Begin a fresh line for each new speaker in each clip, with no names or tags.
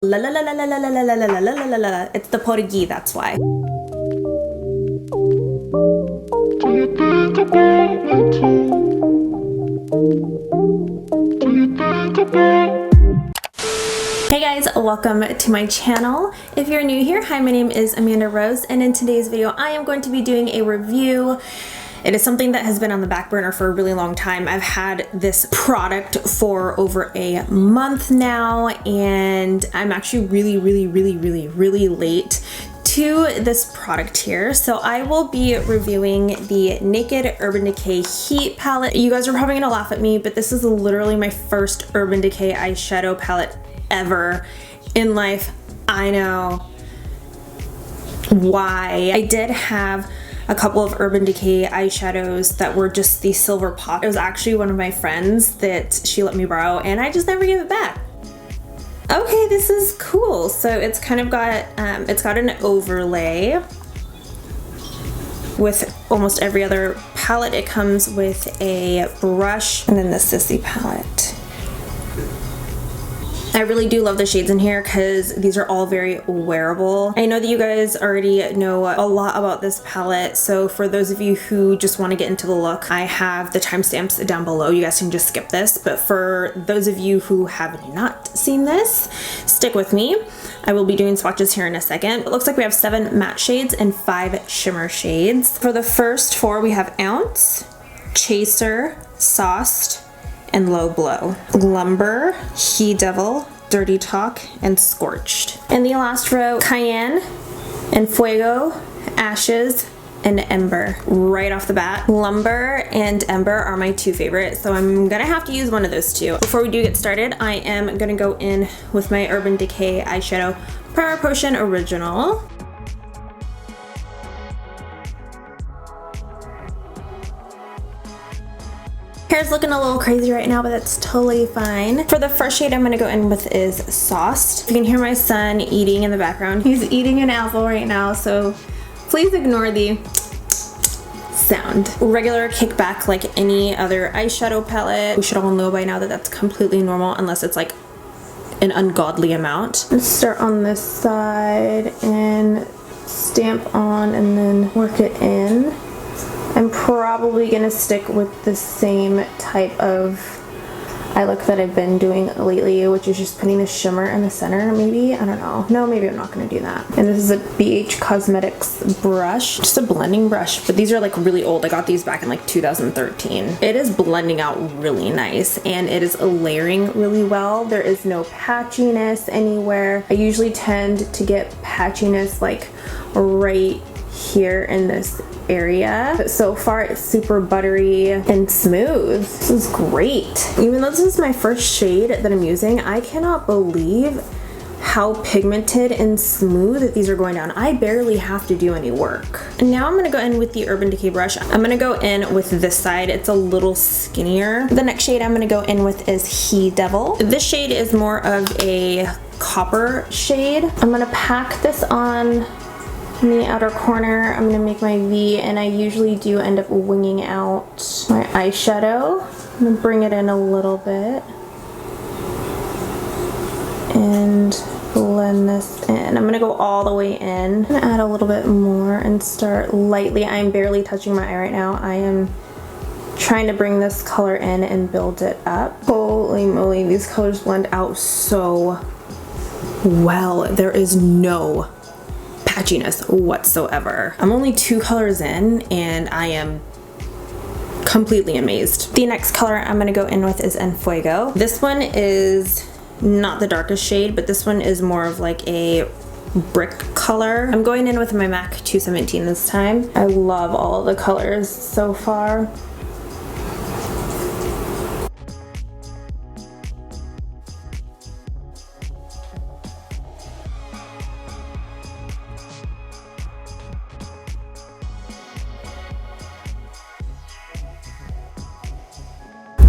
La la la la la la la la la la la la la la. It's the Portuguese, that's why. Hey guys, welcome to my channel. If you're new here, hi, my name is Amanda Rose, and in today's video I am going to be doing a review. It is something that has been on the back burner for a really long time. I've had this product for over a month now, and I'm actually really late to this product here. So I will be reviewing the Naked Urban Decay Heat palette. You guys are probably gonna laugh at me, but this is literally my first Urban Decay eyeshadow palette ever in life. I know. Why? I did have a couple of Urban Decay eyeshadows that were just the silver pop. It was actually one of my friends that she let me borrow, and I just never gave it back. Okay, this is cool. So it's kind of got, it's got an overlay. With almost every other palette, it comes with a brush and then the Sissy palette. I really do love the shades in here because these are all very wearable. I know that you guys already know a lot about this palette, so for those of you who just want to get into the look, I have the timestamps down below. You guys can just skip this, but for those of you who have not seen this, stick with me. I will be doing swatches here in a second. It looks like we have 7 matte shades and 5 shimmer shades. For the first 4, we have Ounce, Chaser, Sauced, and Low Blow, Lumber, He Devil, Dirty Talk, and Scorched. In the last row, Cayenne and Fuego, Ashes, and Ember. Right off the bat, Lumber and Ember are my 2 favorites, so I'm gonna have to use one of those 2. Before we do get started, I am gonna go in with my Urban Decay eyeshadow Primer Potion Original. Hair's looking a little crazy right now, but that's totally fine. For the first shade I'm gonna go in with is Sauced. You can hear my son eating in the background. He's eating an apple right now, so please ignore the sound. Regular kickback like any other eyeshadow palette. We should all know by now that that's completely normal unless it's like an ungodly amount. Let's start on this side and stamp on and then work it in. I'm probably gonna stick with the same type of eye look that I've been doing lately, which is just putting the shimmer in the center, maybe? I don't know. No, maybe I'm not gonna do that. And this is a BH Cosmetics brush, just a blending brush, but these are like really old. I got these back in like 2013. It is blending out really nice, and it is layering really well. There is no patchiness anywhere. I usually tend to get patchiness like right here in this area, but so far it's super buttery and smooth. This is great. Even though this is my first shade that I'm using, I cannot believe how pigmented and smooth these are going down. I barely have to do any work. And now I'm gonna go in with the Urban Decay brush. I'm gonna go in with this side. It's a little skinnier. The next shade I'm gonna go in with is He Devil. This shade is more of a copper shade. I'm gonna pack this on in the outer corner. I'm gonna make my V, and I usually do end up winging out my eyeshadow. I'm gonna bring it in a little bit and blend this in. I'm gonna go all the way in. I'm gonna add a little bit more and start lightly. I'm barely touching my eye right now. I am trying to bring this color in and build it up. Holy moly, these colors blend out so well. There is no patchiness whatsoever. I'm only 2 colors in and I am completely amazed. The next color I'm gonna go in with is En Fuego. This one is not the darkest shade, but this one is more of like a brick color. I'm going in with my MAC 217 this time. I love all of the colors so far.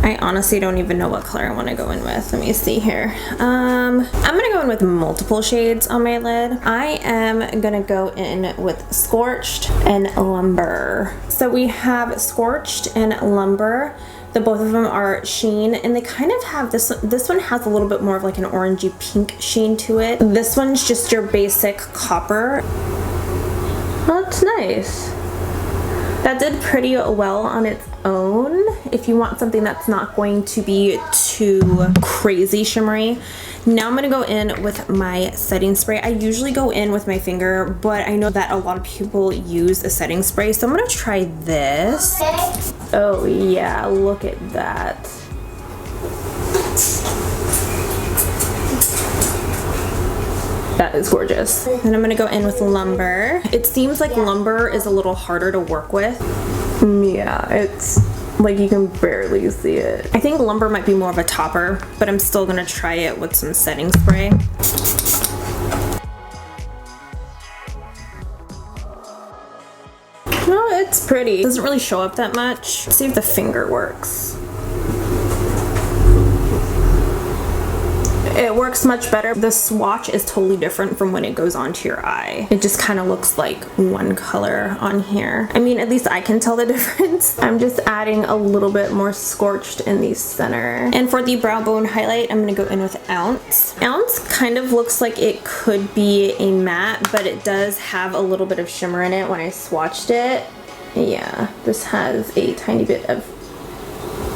I honestly don't even know what color I want to go in with. Let me see here. I'm gonna go in with multiple shades on my lid. I am gonna go in with Scorched and Lumber. So we have Scorched and Lumber both of them are sheen, and they kind of have this one has a little bit more of like an orangey pink sheen to it. This one's just your basic copper. That's nice. That did pretty well on its own. If you want something that's not going to be too crazy shimmery. Now I'm gonna go in with my setting spray. I usually go in with my finger, but I know that a lot of people use a setting spray, so I'm gonna try this. Oh yeah, look at that. That is gorgeous. And I'm gonna go in with lumber. It seems like lumber is a little harder to work with. Yeah, it's like you can barely see it. I think lumber might be more of a topper, but I'm still gonna try it with some setting spray. No, it's pretty. It doesn't really show up that much. Let's see if the finger works. It works much better. The swatch is totally different from when it goes onto your eye. It just kind of looks like one color on here. I mean, at least I can tell the difference. I'm just adding a little bit more scorched in the center. And for the brow bone highlight, I'm gonna go in with Ounce. Ounce kind of looks like it could be a matte, but it does have a little bit of shimmer in it when I swatched it. Yeah, this has a tiny bit of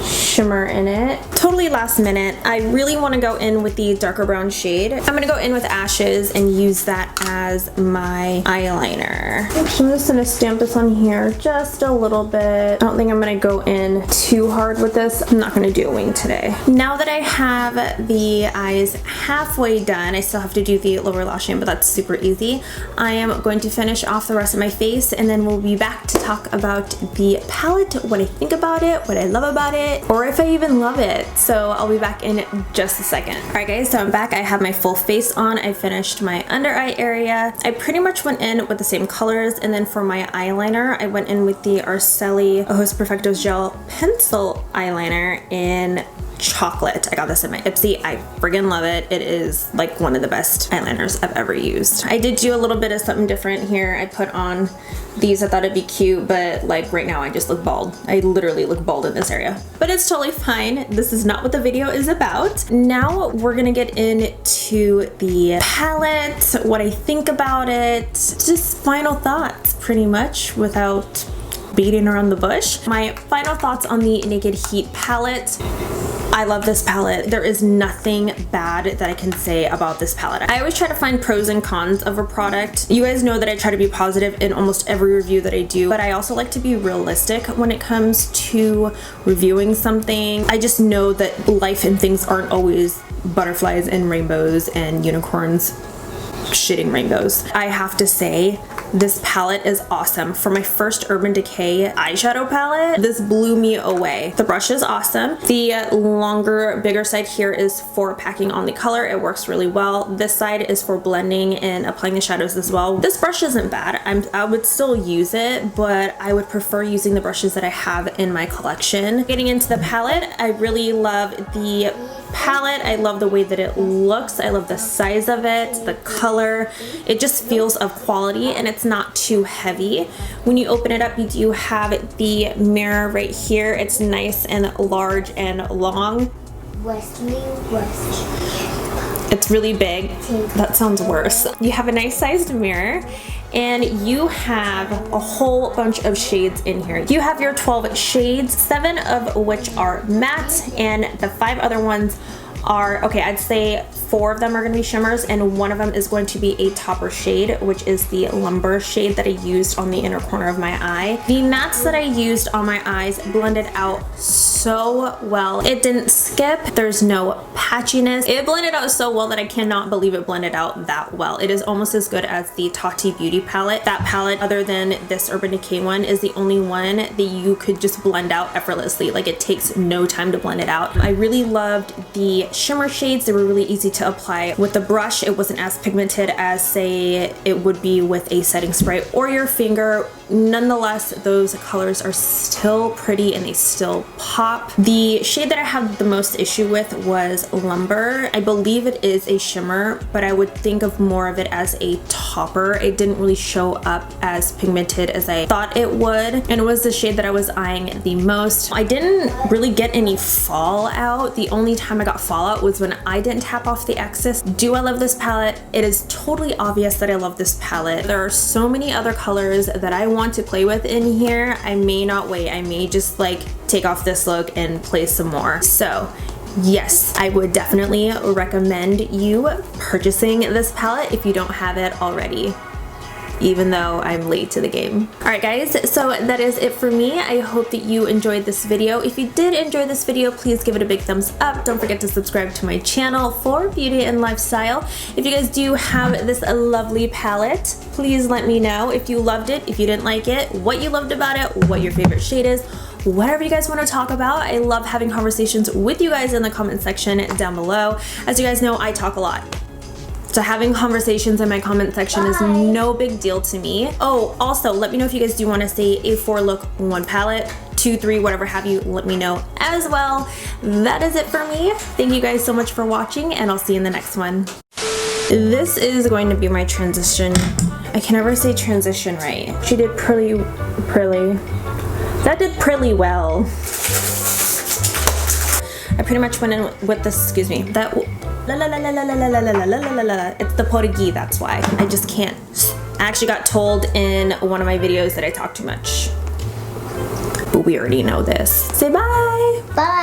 shimmer in it. Totally last minute. I really want to go in with the darker brown shade. I'm gonna go in with Ashes and use that as my eyeliner. So I'm just gonna stamp this on here just a little bit. I don't think I'm gonna go in too hard with this. I'm not gonna do a wing today. Now that I have the eyes halfway done, I still have to do the lower lash line, but that's super easy. I am going to finish off the rest of my face, and then we'll be back to talk about the palette, what I think about it, what I love about it, or if I even love it. So I'll be back in just a second. Alright guys, so I'm back. I have my full face on. I finished my under eye area. I pretty much went in with the same colors, and then for my eyeliner, I went in with the Arceli Ojos Perfectos Gel Pencil Eyeliner in chocolate. I got this in my Ipsy. I friggin' love it. It is like one of the best eyeliners I've ever used. I did do a little bit of something different here. I put on these. I thought it'd be cute, but like right now I just look bald. I literally look bald in this area, but it's totally fine. This is not what the video is about. Now we're gonna get into the palette, what I think about it, just final thoughts pretty much without beating around the bush. My final thoughts on the Naked Heat palette. I love this palette. There is nothing bad that I can say about this palette. I always try to find pros and cons of a product. You guys know that I try to be positive in almost every review that I do, but I also like to be realistic when it comes to reviewing something. I just know that life and things aren't always butterflies and rainbows and unicorns shitting rainbows. I have to say, this palette is awesome. For my first Urban Decay eyeshadow palette, this blew me away. The brush is awesome. The longer, bigger side here is for packing on the color. It works really well. This side is for blending and applying the shadows as well. This brush isn't bad. I would still use it, but I would prefer using the brushes that I have in my collection. Getting into the palette, I really love the palette. I love the way that it looks. I love the size of it, the color. It just feels of quality, and it's not too heavy. When you open it up, you do have the mirror right here. It's nice and large and long. It's really big. That sounds worse. You have a nice sized mirror, and you have a whole bunch of shades in here. You have your 12 shades, 7 of which are matte, and the 5 other ones are, okay, I'd say 4 of them are gonna be shimmers, and 1 of them is going to be a topper shade, which is the lumber shade that I used on the inner corner of my eye. The mattes that I used on my eyes blended out so well. It didn't skip. There's no patchiness. It blended out so well that I cannot believe it blended out that well. It is almost as good as the Tati Beauty palette. That palette, other than this Urban Decay one, is the only one that you could just blend out effortlessly. Like, it takes no time to blend it out. I really loved the shimmer shades. They were really easy to apply with the brush. It wasn't as pigmented as, say, it would be with a setting spray or your finger. nonetheless, those colors are still pretty and they still pop. The shade that I had the most issue with was Lumber. I believe it is a shimmer, but I would think of more of it as a topper. It didn't really show up as pigmented as I thought it would, and it was the shade that I was eyeing the most. I didn't really get any fallout. The only time I got fallout was when I didn't tap off the excess. Do I love this palette? It is totally obvious that I love this palette. There are so many other colors that I want to play with in here. I may not wait. I may just like take off this look and play some more. So yes, I would definitely recommend you purchasing this palette if you don't have it already, even though I'm late to the game. Alright guys, so that is it for me. I hope that you enjoyed this video. If you did enjoy this video, please give it a big thumbs up. Don't forget to subscribe to my channel for beauty and lifestyle. If you guys do have this lovely palette, please let me know if you loved it, if you didn't like it, what you loved about it, what your favorite shade is, whatever you guys want to talk about. I love having conversations with you guys in the comment section down below. As you guys know, I talk a lot. So having conversations in my comment section is no big deal to me. Oh, also, let me know if you guys do want to see a 4-look 1 palette, 2, 3, whatever have you, let me know as well. That is it for me. Thank you guys so much for watching, and I'll see you in the next one. This is going to be my transition. I can never say transition right. She did pretty. That did pretty well. I pretty much went in with this, excuse me, that la la la la la la la la la la la la la. It's the Portuguese, that's why. I just can't. I actually got told in one of my videos that I talk too much. But we already know this. Say bye!
Bye!